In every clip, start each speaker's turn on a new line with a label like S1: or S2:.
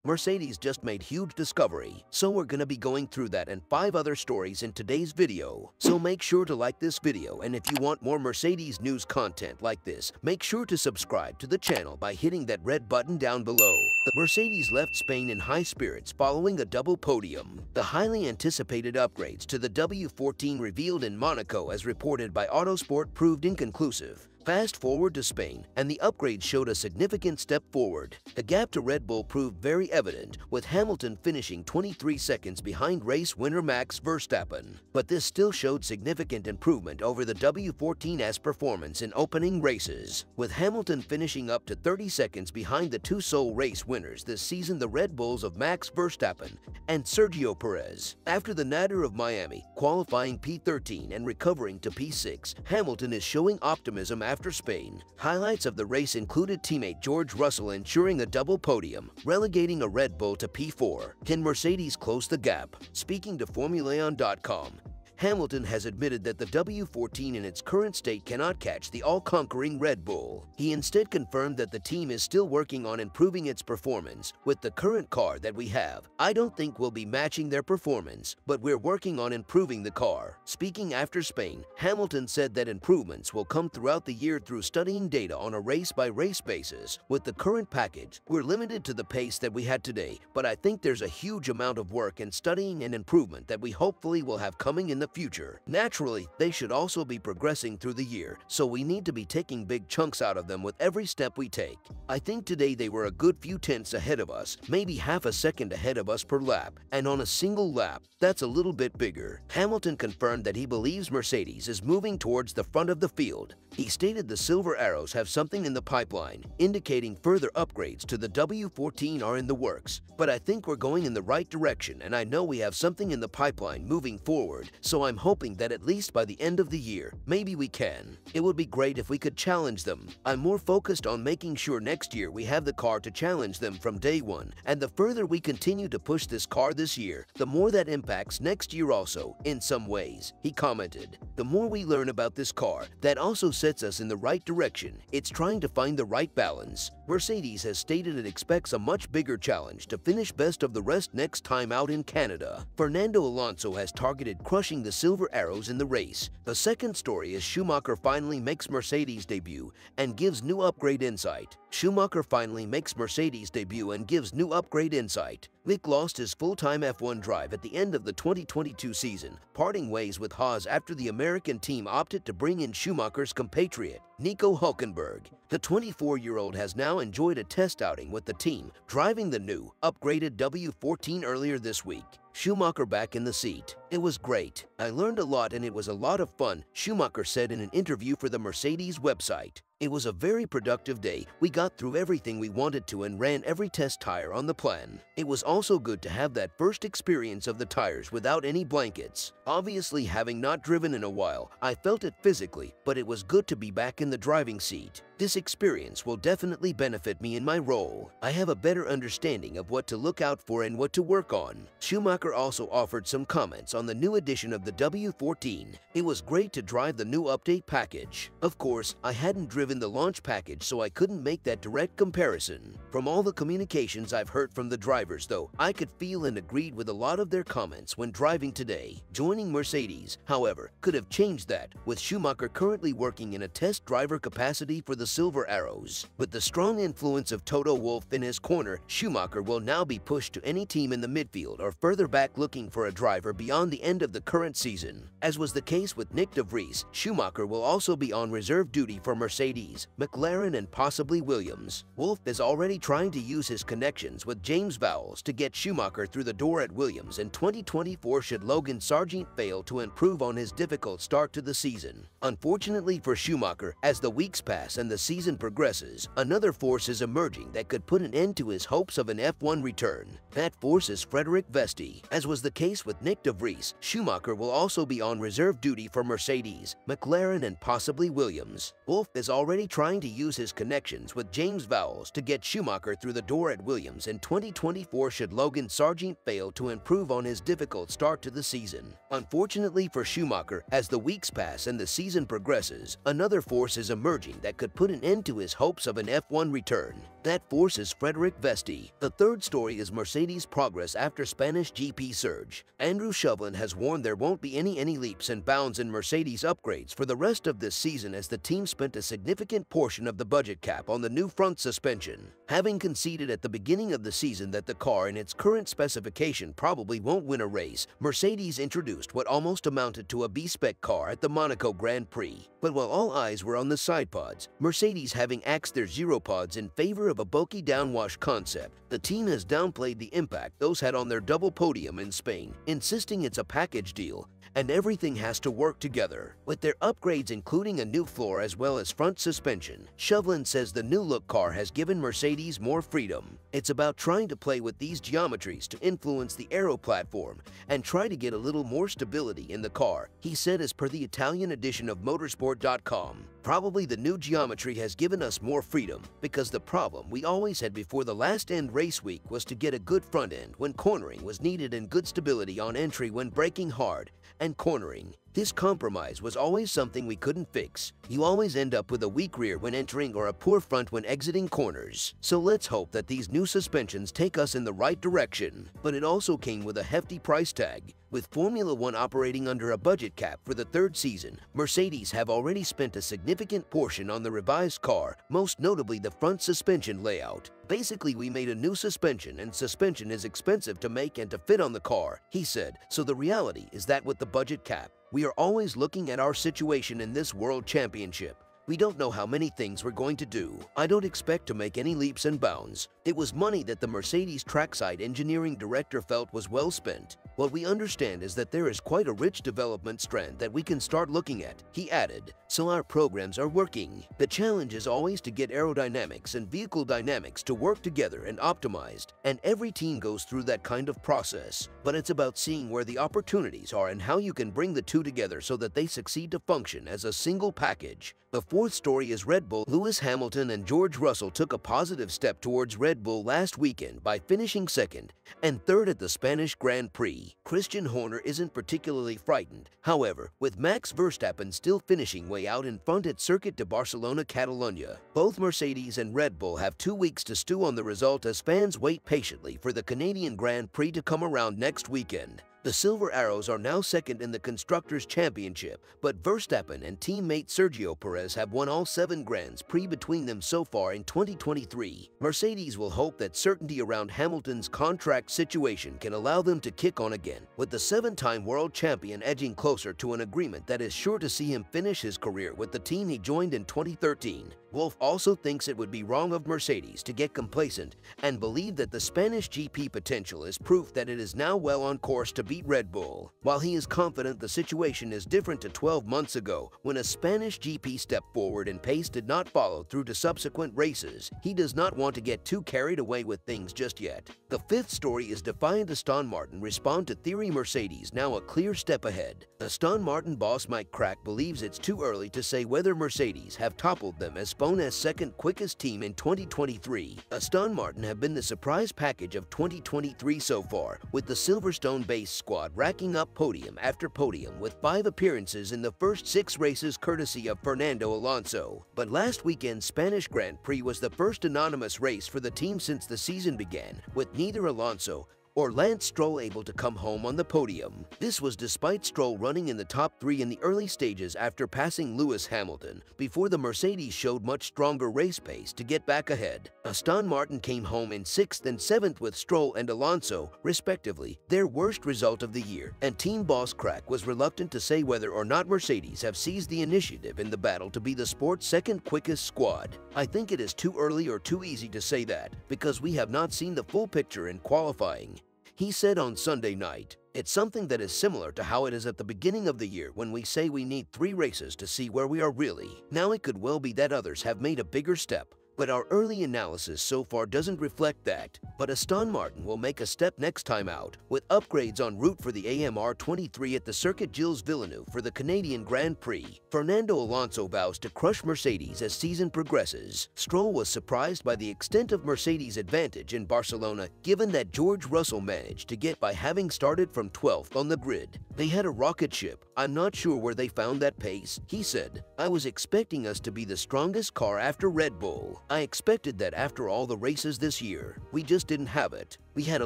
S1: Mercedes just made huge discovery, so we're gonna be going through that and 5 other stories in today's video. So make sure to like this video, and if you want more Mercedes news content like this, make sure to subscribe to the channel by hitting that red button down below. The Mercedes left Spain in high spirits following a double podium. The highly anticipated upgrades to the W14 revealed in Monaco as reported by Autosport proved inconclusive. Fast forward to Spain, and the upgrade showed a significant step forward. The gap to Red Bull proved very evident, with Hamilton finishing 23 seconds behind race winner Max Verstappen. But this still showed significant improvement over the W14's performance in opening races, with Hamilton finishing up to 30 seconds behind the two sole race winners this season, the Red Bulls of Max Verstappen and Sergio Perez. After the nadir of Miami, qualifying P13 and recovering to P6, Hamilton is showing optimism after Spain. Highlights of the race included teammate George Russell ensuring a double podium, relegating a Red Bull to P4. Can Mercedes close the gap? Speaking to Formulaon.com, Hamilton has admitted that the W14 in its current state cannot catch the all-conquering Red Bull. He instead confirmed that the team is still working on improving its performance. With the current car that we have, I don't think we'll be matching their performance, but we're working on improving the car. Speaking after Spain, Hamilton said that improvements will come throughout the year through studying data on a race-by-race basis. With the current package, we're limited to the pace that we had today, but I think there's a huge amount of work and studying and improvement that we hopefully will have coming in the future. Naturally, they should also be progressing through the year, so we need to be taking big chunks out of them with every step we take. I think today they were a good few tenths ahead of us, maybe half a second ahead of us per lap, and on a single lap, that's a little bit bigger. Hamilton confirmed that he believes Mercedes is moving towards the front of the field. He stated the Silver Arrows have something in the pipeline, indicating further upgrades to the W14 are in the works. But I think we're going in the right direction, and I know we have something in the pipeline moving forward, so I'm hoping that at least by the end of the year, maybe we can. It would be great if we could challenge them. I'm more focused on making sure next year we have the car to challenge them from day one, and the further we continue to push this car this year, the more that impacts next year also, in some ways, he commented. The more we learn about this car, that also sets us in the right direction. It's trying to find the right balance. Mercedes has stated it expects a much bigger challenge to finish best of the rest next time out in Canada. Fernando Alonso has targeted crushing the Silver Arrows in the race. The second story is Schumacher finally makes Mercedes debut and gives new upgrade insight. Schumacher finally makes Mercedes debut and gives new upgrade insight. Mick lost his full-time F1 drive at the end of the 2022 season, parting ways with Haas after the American team opted to bring in Schumacher's compatriot, Nico Hülkenberg. The 24-year-old has now enjoyed a test outing with the team, driving the new, upgraded W14 earlier this week. Schumacher back in the seat. It was great. I learned a lot and it was a lot of fun, Schumacher said in an interview for the Mercedes website. It was a very productive day. We got through everything we wanted to and ran every test tire on the plan. It was also good to have that first experience of the tires without any blankets. Obviously, having not driven in a while, I felt it physically, but it was good to be back in the driving seat. This experience will definitely benefit me in my role. I have a better understanding of what to look out for and what to work on. Schumacher also offered some comments on the new edition of the W14. It was great to drive the new update package. Of course, I hadn't driven the launch package, so I couldn't make that direct comparison. From all the communications I've heard from the drivers though, I could feel and agreed with a lot of their comments when driving today. Joining Mercedes, however, could have changed that, with Schumacher currently working in a test driver capacity for the Silver Arrows. With the strong influence of Toto Wolff in his corner, Schumacher will now be pushed to any team in the midfield or further back looking for a driver beyond the end of the current season. As was the case with Nick de Vries, Schumacher will also be on reserve duty for Mercedes, McLaren and possibly Williams. Wolff is already trying to use his connections with James Vowles to get Schumacher through the door at Williams in 2024 should Logan Sargeant fail to improve on his difficult start to the season. Unfortunately for Schumacher, as the weeks pass and the season progresses, another force is emerging that could put an end to his hopes of an F1 return. That force is Frederik Vesti. As was the case with Nick de Vries, Schumacher will also be on reserve duty for Mercedes, McLaren and possibly Williams. Wolff is already trying to use his connections with James Vowles to get Schumacher through the door at Williams in 2024 should Logan Sargeant fail to improve on his difficult start to the season. Unfortunately for Schumacher, as the weeks pass and the season progresses, another force is emerging that could put put an end to his hopes of an F1 return. That force is Frederick Vesti. The third story is Mercedes' progress after Spanish GP surge. Andrew Shovlin has warned there won't be any leaps and bounds in Mercedes upgrades for the rest of this season as the team spent a significant portion of the budget cap on the new front suspension. Having conceded at the beginning of the season that the car in its current specification probably won't win a race, Mercedes introduced what almost amounted to a B-spec car at the Monaco Grand Prix. But while all eyes were on the side pods, Mercedes having axed their zero pods in favor of a bulky downwash concept, the team has downplayed the impact those had on their double podium in Spain, insisting it's a package deal and everything has to work together. With their upgrades including a new floor as well as front suspension, Shovlin says the new look car has given Mercedes more freedom. It's about trying to play with these geometries to influence the aero platform and try to get a little more stability in the car, he said as per the Italian edition of motorsport.com. Probably the new geometry has given us more freedom because the problem we always had before the last end race week was to get a good front end when cornering was needed and good stability on entry when braking hard and cornering. This compromise was always something we couldn't fix. You always end up with a weak rear when entering or a poor front when exiting corners. So let's hope that these new suspensions take us in the right direction. But it also came with a hefty price tag. With Formula One operating under a budget cap for the third season, Mercedes have already spent a significant portion on the revised car, most notably the front suspension layout. Basically, we made a new suspension and suspension is expensive to make and to fit on the car, he said. So the reality is that with the budget cap, we are always looking at our situation in this World Championship. We don't know how many things we're going to do. I don't expect to make any leaps and bounds. It was money that the Mercedes trackside engineering director felt was well spent. What we understand is that there is quite a rich development strand that we can start looking at, he added. So our programs are working. The challenge is always to get aerodynamics and vehicle dynamics to work together and optimized, and every team goes through that kind of process. But it's about seeing where the opportunities are and how you can bring the two together so that they succeed to function as a single package. The fourth story is Red Bull. Lewis Hamilton and George Russell took a positive step towards Red Bull last weekend by finishing second and third at the Spanish Grand Prix. Christian Horner isn't particularly frightened. However, with Max Verstappen still finishing way out in front at Circuit de Barcelona, Catalunya, both Mercedes and Red Bull have 2 weeks to stew on the result as fans wait patiently for the Canadian Grand Prix to come around next weekend. The Silver Arrows are now second in the Constructors' Championship, but Verstappen and teammate Sergio Perez have won all 7 Grands Prix between them so far in 2023. Mercedes will hope that certainty around Hamilton's contract situation can allow them to kick on again, with the 7-time world champion edging closer to an agreement that is sure to see him finish his career with the team he joined in 2013. Wolff also thinks it would be wrong of Mercedes to get complacent and believe that the Spanish GP potential is proof that it is now well on course to beat Red Bull. While he is confident the situation is different to 12 months ago when a Spanish GP stepped forward and pace did not follow through to subsequent races, he does not want to get too carried away with things just yet. The fifth story is Defiant Aston Martin respond to theory Mercedes now a clear step ahead. Aston Martin boss Mike Crack believes it's too early to say whether Mercedes have toppled them as Spona's second quickest team in 2023. Aston Martin have been the surprise package of 2023 so far, with the Silverstone-based squad racking up podium after podium with 5 appearances in the first 6 races courtesy of Fernando Alonso. But last weekend's Spanish Grand Prix was the first anonymous race for the team since the season began, with neither Alonso or Lance Stroll able to come home on the podium. This was despite Stroll running in the top 3 in the early stages after passing Lewis Hamilton, before the Mercedes showed much stronger race pace to get back ahead. Aston Martin came home in 6th and 7th with Stroll and Alonso, respectively, their worst result of the year, and team boss Crack was reluctant to say whether or not Mercedes have seized the initiative in the battle to be the sport's second quickest squad. I think it is too early or too easy to say that, because we have not seen the full picture in qualifying. He said on Sunday night, "It's something that is similar to how it is at the beginning of the year when we say we need 3 races to see where we are really. Now it could well be that others have made a bigger step, but our early analysis so far doesn't reflect that. But Aston Martin will make a step next time out, with upgrades en route for the AMR 23 at the Circuit Gilles Villeneuve for the Canadian Grand Prix. Fernando Alonso vows to crush Mercedes as season progresses. Stroll was surprised by the extent of Mercedes' advantage in Barcelona, given that George Russell managed to get by having started from 12th on the grid. They had a rocket ship, I'm not sure where they found that pace. He said, I was expecting us to be the strongest car after Red Bull. I expected that after all the races this year. We just didn't have it. We had a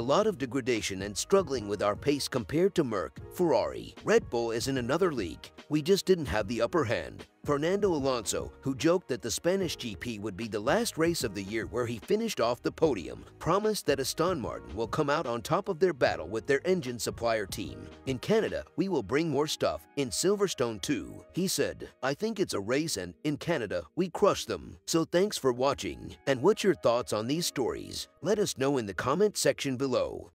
S1: lot of degradation and struggling with our pace compared to Merc, Ferrari. Red Bull is in another league. We just didn't have the upper hand. Fernando Alonso, who joked that the Spanish GP would be the last race of the year where he finished off the podium, promised that Aston Martin will come out on top of their battle with their engine supplier team. In Canada, we will bring more stuff. In Silverstone too. He said, I think it's a race and in Canada, we crush them. So thanks for watching. And what's your thoughts on these stories? Let us know in the comment section below.